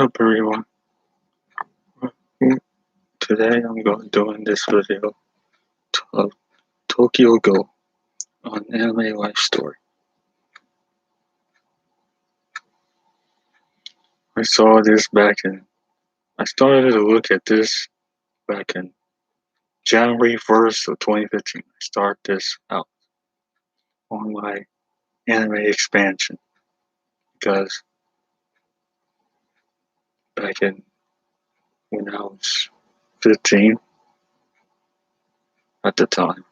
Up everyone. Today I'm going doing this video of Tokyo Ghoul on Anime Life Story. I saw this I started to look at this back in January 1st of 2015. I start this out on my anime expansion because back in when I was 15 at the time,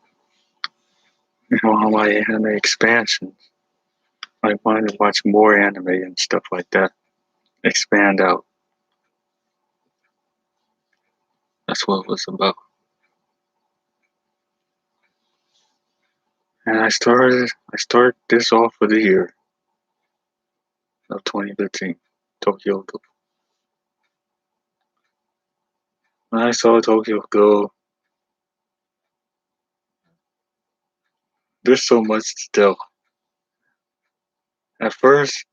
on my anime expansion, I wanted to watch more anime and stuff like that. Expand out. That's what it was about. And I start this off for the year of 2015, Tokyo Ghoul. When I saw Tokyo Ghoul, there's so much still. At first,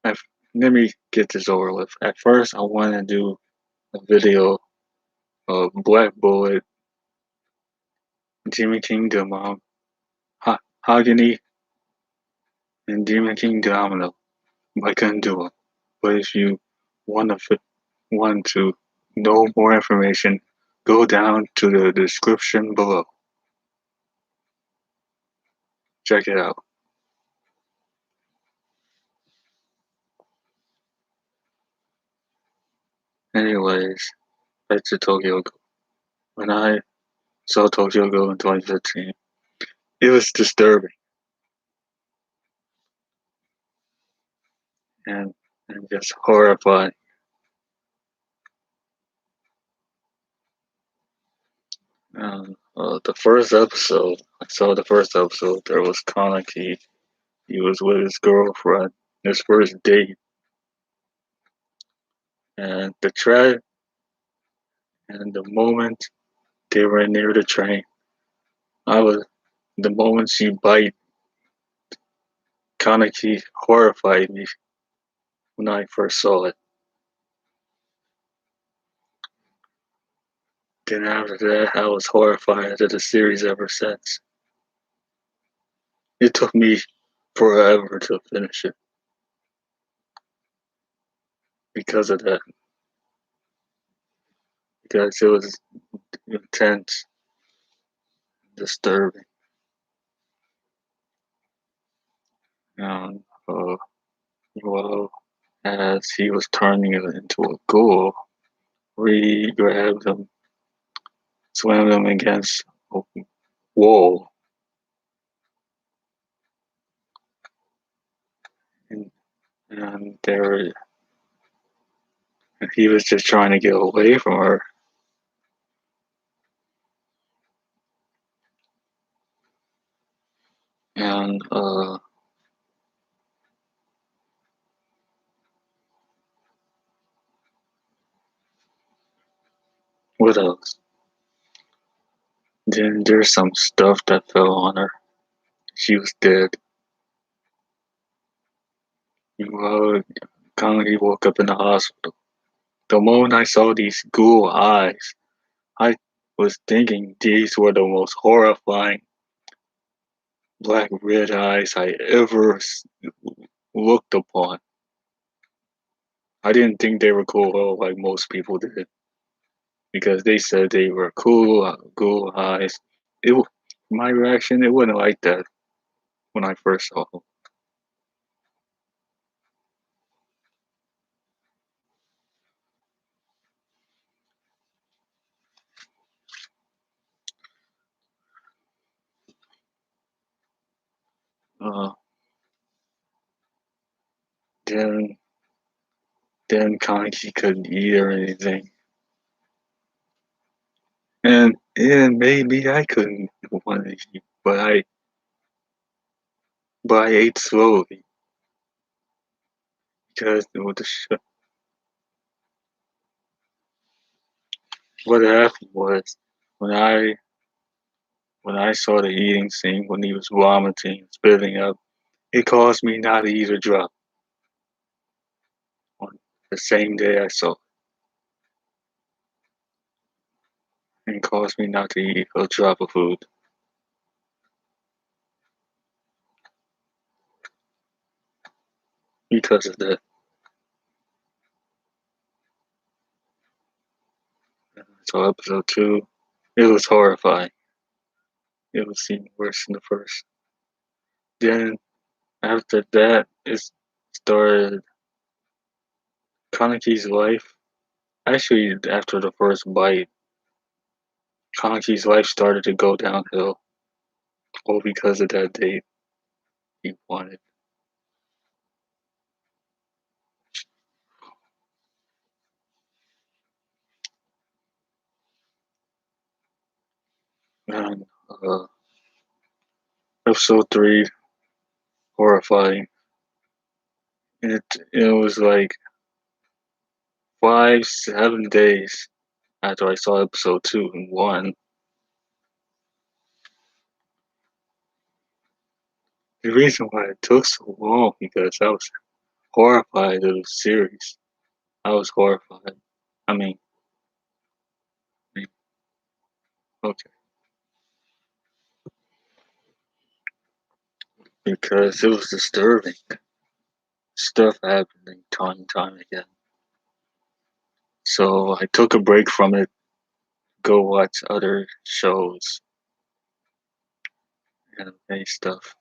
I, let me get this over with. At first, I wanted to do a video of Black Bullet, Demon Kingdom, Hagani, and Demon King Domino. But I couldn't do it. But if you want to know more information, go down to the description below. Check it out. Anyways, back to Tokyo Ghoul. When I saw Tokyo Ghoul in 2015, it was disturbing and, and just horrifying. The first episode, I saw the first episode, there was Kaneki. He was with his girlfriend, his first date, and the moment they were near the train, I was, the moment she bite, Kaneki horrified me when I first saw it. Then after that, I was horrified at the series ever since. It took me forever to finish it because of that. Because it was intense, disturbing. And well, as he was turning it into a ghoul, we grabbed him, swam him against a wall, and, and there he was just trying to get away from her. And what else? Then there's some stuff that fell on her. She was dead. Well, Conley woke up in the hospital. The moment I saw these ghoul eyes, I was thinking these were the most horrifying black red eyes I ever looked upon. I didn't think they were cool like most people did because they said they were cool eyes. My reaction, it wasn't like that when I first saw them. Uh, then Kaneki couldn't eat or anything, and maybe I couldn't want to eat, but I ate slowly because what happened was when I when I saw the eating scene when he was vomiting, spitting up, it caused me not to eat a drop. the same day I saw it, and caused me not to eat a drop of food because of that. So episode 2, it was horrifying. It was even worse than the first. Then after that, it started Kaneki's life. Actually, after the first bite, Kaneki's life started to go downhill, all because of that date he wanted. And episode 3, horrifying. It was like 5, 7 days after I saw episode 2 and 1. The reason why it took so long because I was horrified of the series. I was horrified. I mean, okay, because it was disturbing. Stuff happening time and time again. So I took a break from it, go watch other shows, anime stuff,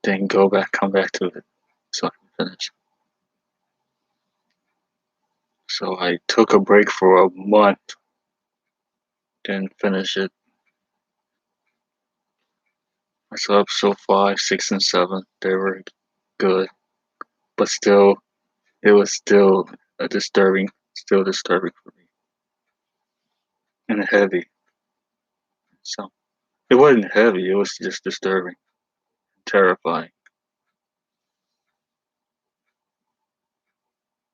then come back to it so I can finish. So I took a break for a month, then finish it. I saw episode 5, 6, and 7. They were good, but still, it was still still disturbing for me, and heavy. So it wasn't heavy, it was just disturbing, terrifying.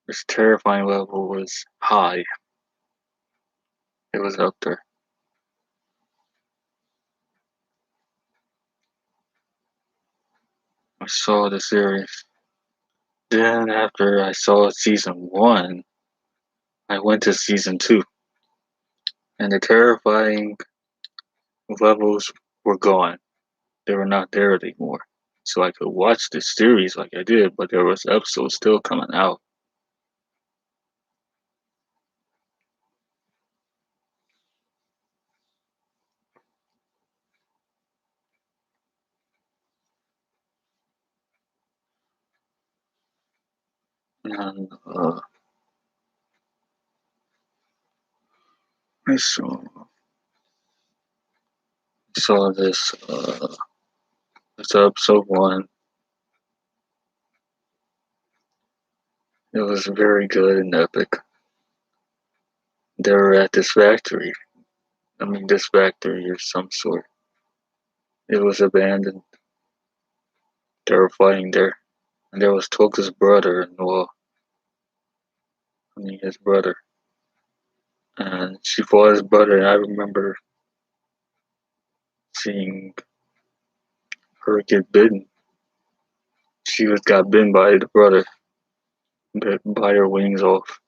This terrifying level was high. It was up there. I saw the series. Then after I saw season 1, I went to season 2, and the terrifying levels were gone. They were not there anymore. So I could watch the series like I did, but there was episodes still coming out. And I saw this episode 1. It was very good and epic. They were at this factory. I mean, this factory of some sort. It was abandoned. They were fighting there. And there was Toka's brother, and well, I mean, his brother. And she fought his brother, and I remember seeing her get bitten. She got bitten by the brother, bit by her wings off.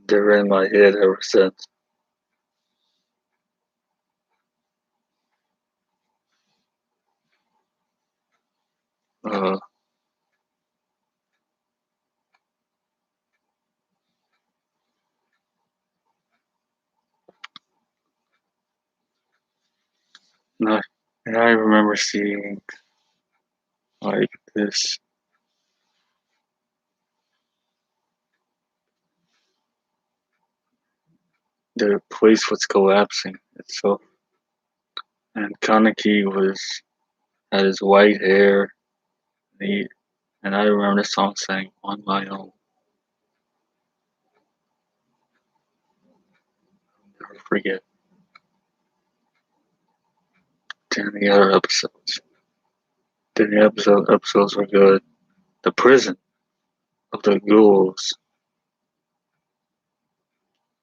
They're in my head ever since. Uh, and I remember seeing like this. The place was collapsing itself, and Kaneki had his white hair. And I remember the song saying "On My Own." Never forget. Then the other episodes. Then the episodes were good. The prison of the ghouls.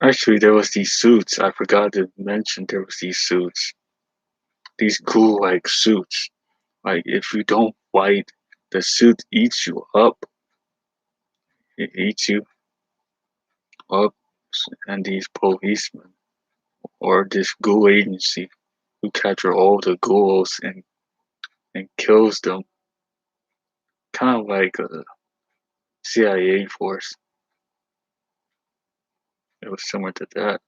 Actually, there was these suits. I forgot to mention there was these suits. These ghoul-like suits. Like if you don't fight the suit eats you up. It eats you up, and these policemen or this ghoul agency who capture all the ghouls and kills them, kind of like a CIA force. It was similar to that.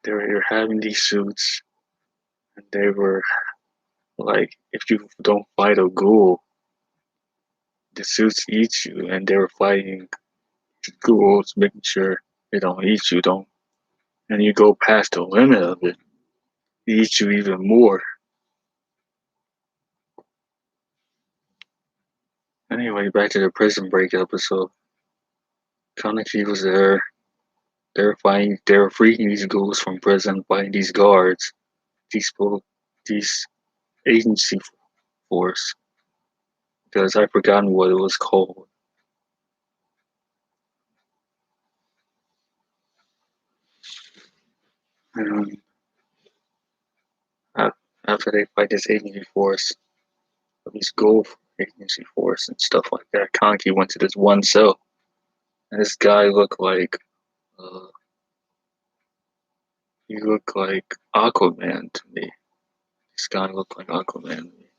They were having these suits, and they were like, if you don't fight a ghoul, the suits eat you, and they were fighting ghouls, making sure they don't eat you, don't, and you go past the limit of it, it eats you even more. Anyway, back to the prison break episode. Kaneki was there. They were freeing these ghouls from prison, fighting these guards, these these agency force, because I forgotten what it was called. And after they fight this agency force, these ghoul agency force and stuff like that, Kaneki went to this one cell, and this guy looked like uh, he looked like Aquaman to me. This guy looked like Aquaman to me,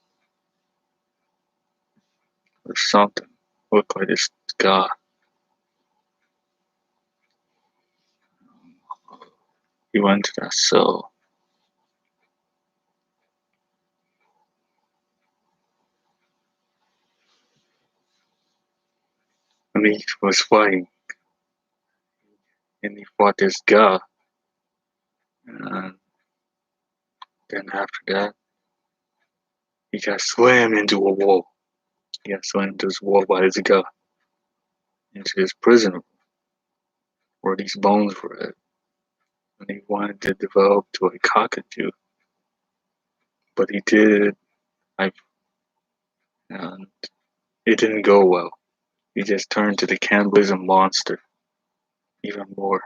or something. Looked like this guy. He went to that cell. And he was fighting, and he fought this guy. And then after that, he got slammed into a wall. He got slammed into this wall by this guy, into his prison where these bones were at. And he wanted to develop to a cockatoo, but he did. I and it didn't go well. He just turned to the cannibalism monster even more,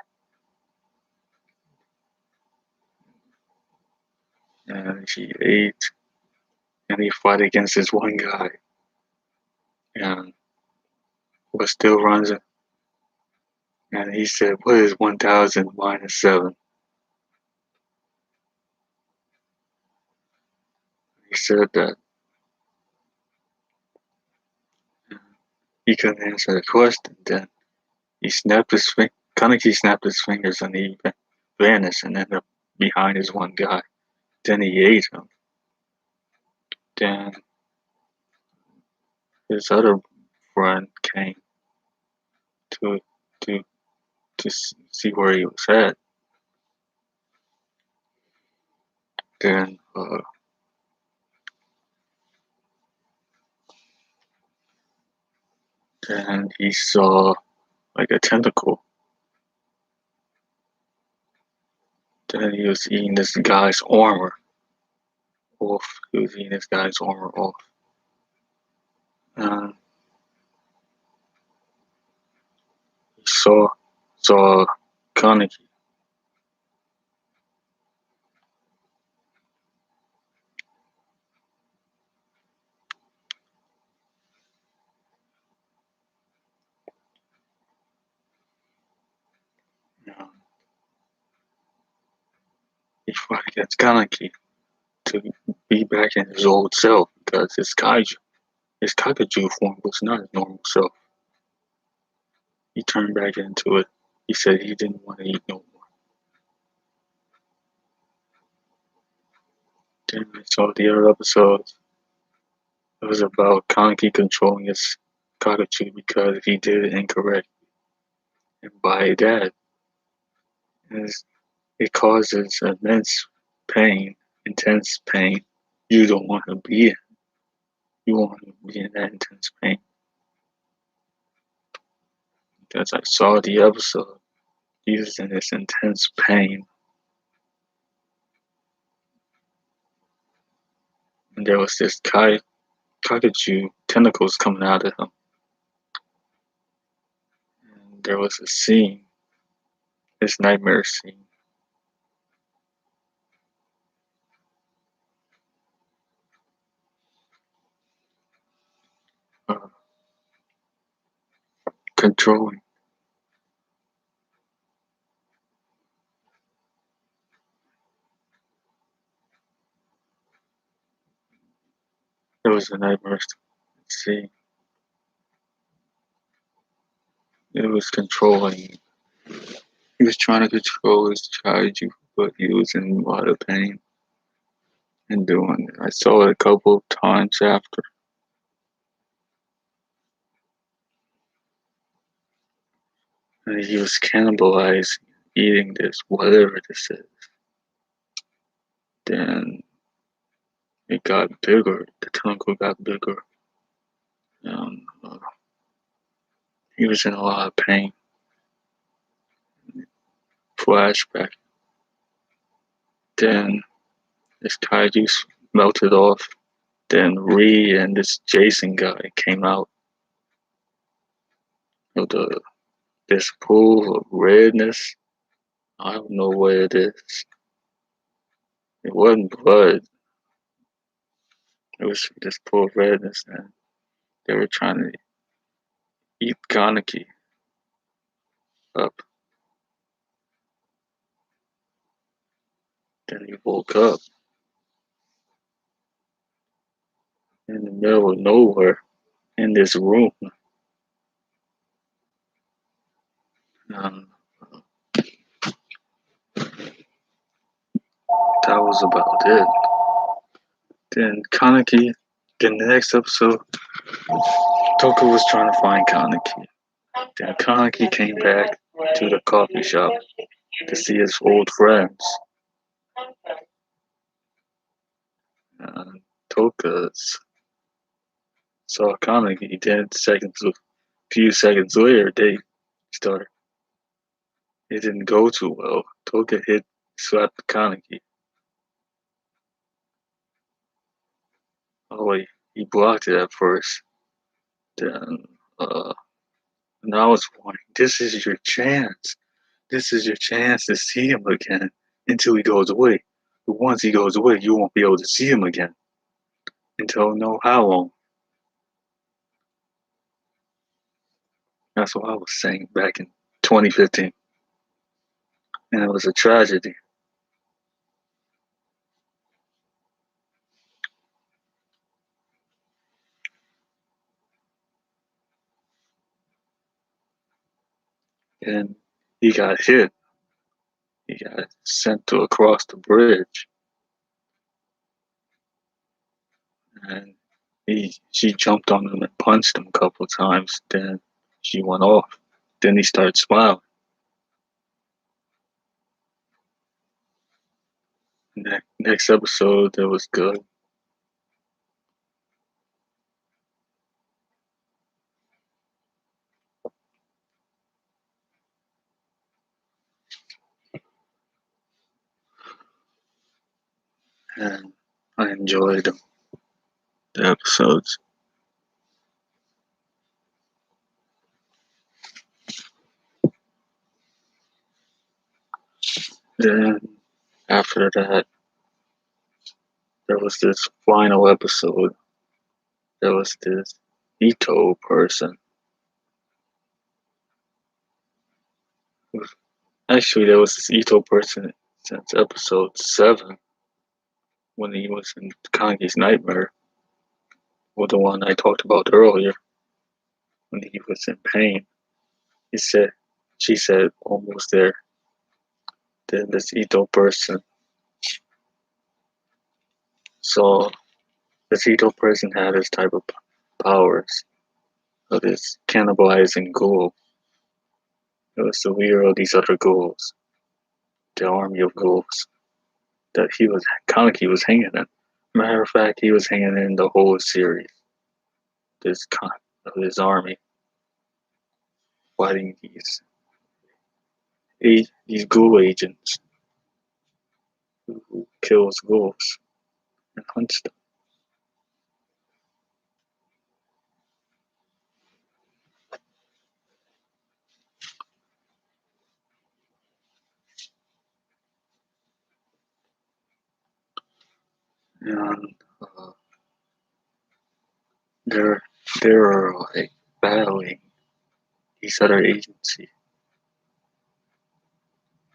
and he ate. And he fought against this one guy, and was still runs. And he said, "What is 1,000 minus 7?" He said that he couldn't answer the question. Then he snapped his finger. Kaneki snapped his fingers and he vanished and ended up behind his one guy. Then he ate him. Then his other friend came to to to see where he was at. Then then he saw like a tentacle. Then he was eating this guy's armor off. He was eating this guy's armor off. And he saw Kaneki. And he fought against Kaneki to be back in his old self because his cockatoo form was not his normal self. He turned back into it. He said he didn't want to eat no more. Then I saw the other episodes. It was about Kaneki controlling his cockatoo because he did it incorrect. And by that, it causes immense pain, intense pain. You don't want to be in. You want to be in that intense pain. Because I saw the episode. He was in this intense pain. And there was this cockatoo tentacles coming out of him. And there was a scene, this nightmare scene. controlling. It was a nightmare. Let's see, it was controlling. He was trying to control his kaiju, but he was in a lot of pain and doing it. I saw it a couple of times after. And he was cannibalizing, eating this, whatever this is. Then it got bigger. The tentacle got bigger. He was in a lot of pain. Flashback. Then this kaiju melted off. Then Ree and this Jason guy came out of this pool of redness. I don't know what it is. It wasn't blood. It was this pool of redness, and they were trying to eat Kaneki up. Then he woke up in the middle of nowhere in this room. Um, that was about it. Then Kaneki, in the next episode, Toku was trying to find Kaneki. Then Kaneki came back to the coffee shop to see his old friends. Toka's saw Kaneki. Then few seconds later, they started. It didn't go too well. Toka slapped Kaneki. Oh, he blocked it at first. Then, and I was warning, this is your chance. This is your chance to see him again until he goes away. But once he goes away, you won't be able to see him again until no how long. That's what I was saying back in 2015. And it was a tragedy. And he got hit. He got sent to across the bridge. And she jumped on him and punched him a couple of times. Then she went off. Then he started smiling. Next episode, it was good. And I enjoyed the episodes. Then after that, there was this final episode. There was this Ito person. Actually, there was this Ito person since episode 7 when he was in Kangi's Nightmare, or the one I talked about earlier when he was in pain. He said, she said, almost there. Then this Ito person saw this Ito person had this type of powers of this cannibalizing ghoul. It was the leader of these other ghouls, the army of ghouls that Kaneki was hanging in. Matter of fact, he was hanging in the whole series. Of his army fighting these ghoul agents who kills ghouls and hunts them. And they're they're like battling He's at our agency,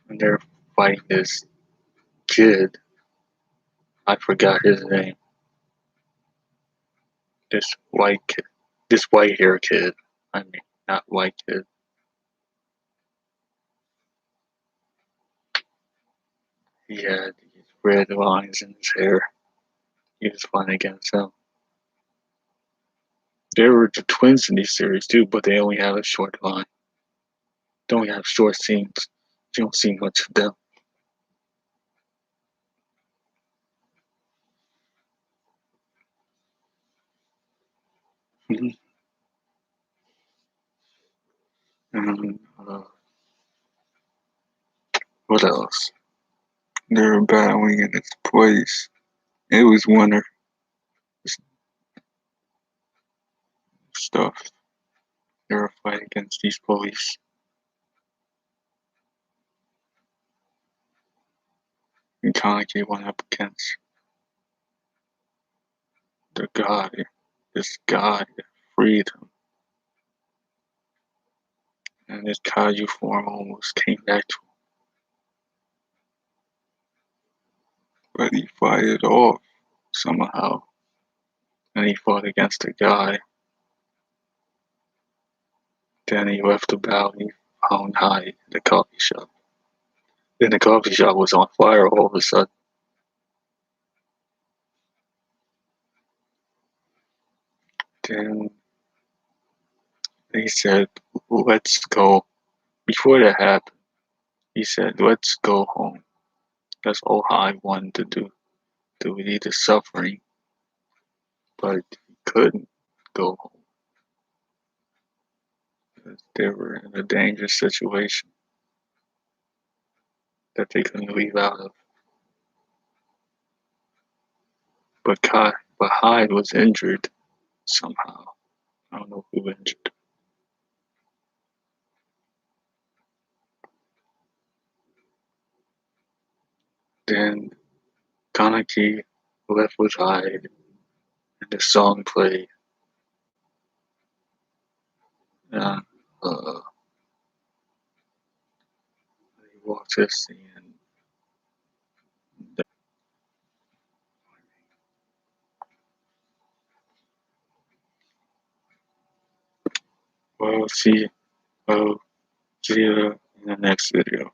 and they're fighting this kid. I forgot his name. This white kid, this white hair kid. I mean, not white kid. He had these red lines in his hair. He was fighting against him. There were the twins in these series too, but they only have a short line. They only have short scenes. You don't see much of them. Mhm. And what else? They were battling in its place. It was winter stuff. They were fighting against these police. And Kaneki went up against the guy. This guy freed him. And his kaiju form almost came back to him. But he fought it off somehow. And he fought against the guy. Then he left the battle. He found High in the coffee shop. Then the coffee shop was on fire all of a sudden. Then he said, let's go. Before that happened, he said, let's go home. That's all High wanted to do, to relieve the suffering. But he couldn't go home because they were in a dangerous situation that they couldn't leave out of. But Hyde was injured somehow. I don't know who injured. Then Kaneki left with Hyde, and the song played. And he walked to the scene. And well, see you in the next video.